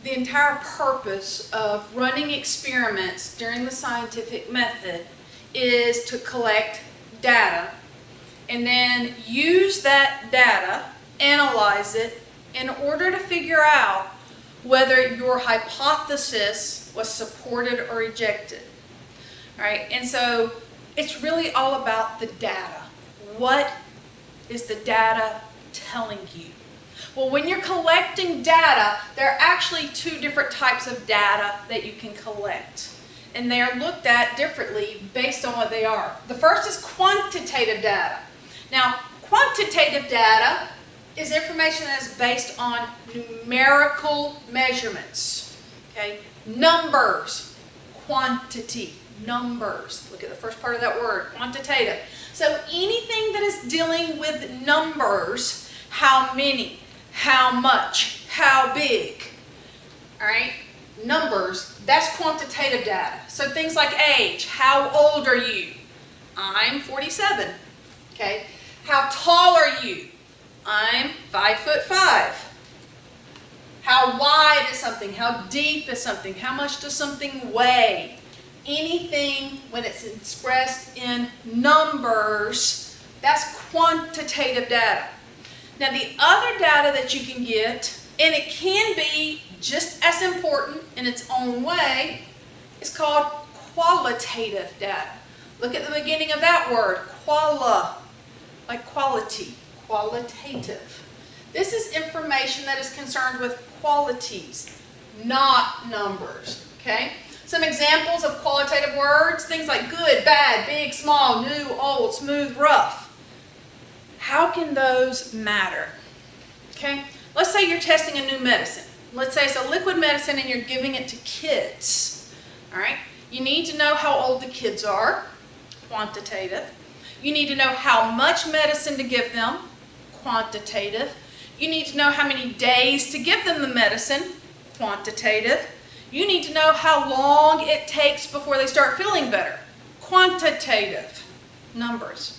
the entire purpose of running experiments during the scientific method is to collect data and then use that data, analyze it, in order to figure out whether your hypothesis was supported or rejected. All right, and so it's really all about the data. What is the data telling you? Well, when you're collecting data, there are actually two different types of data that you can collect. And they are looked at differently based on what they are. The first is quantitative data. Now, quantitative data is information that is based on numerical measurements. Okay? Numbers, quantity, numbers. Look at the first part of that word, quantitative. So anything that is dealing with numbers, how many, how much, how big, all right? Numbers, that's quantitative data. So things like age, how old are you? I'm 47, okay? How tall are you? I'm 5'5". How wide is something? How deep is something? How much does something weigh? Anything when it's expressed in numbers, that's quantitative data. Now the other data that you can get, and it can be just as important in its own way, is called qualitative data. Look at the beginning of that word, quala, like quality, qualitative. This is information that is concerned with qualities, not numbers, okay? Some examples of qualitative words, things like good, bad, big, small, new, old, smooth, rough. How can those matter? Okay, let's say you're testing a new medicine. Let's say it's a liquid medicine and you're giving it to kids. All right, you need to know how old the kids are, quantitative. You need to know how much medicine to give them, quantitative. You need to know how many days to give them the medicine, quantitative. You need to know how long it takes before they start feeling better, quantitative, numbers.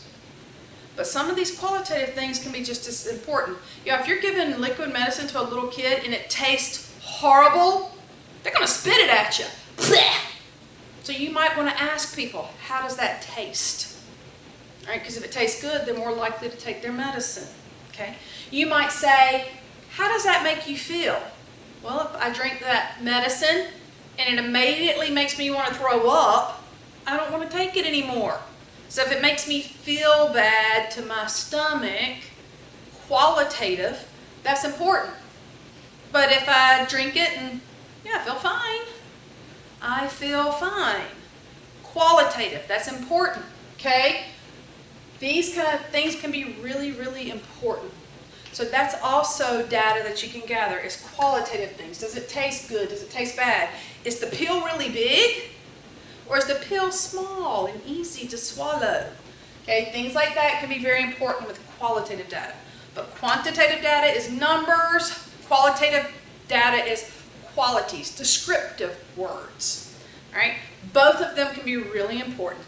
But some of these qualitative things can be just as important. You know, if you're giving liquid medicine to a little kid and it tastes horrible, they're going to spit it at you. So you might want to ask people, how does that taste? All right, because if it tastes good, they're more likely to take their medicine. Okay? You might say, how does that make you feel? Well, if I drink that medicine and it immediately makes me want to throw up, I don't want to take it anymore. So if it makes me feel bad to my stomach, qualitative, that's important. But if I drink it and, yeah, I feel fine, I feel fine. Qualitative, that's important, okay? These kind of things can be really, really important. So that's also data that you can gather, is qualitative things. Does it taste good? Does it taste bad? Is the pill really big? Or is the pill small and easy to swallow? Okay, things like that can be very important with qualitative data. But quantitative data is numbers. Qualitative data is qualities, descriptive words. All right, both of them can be really important.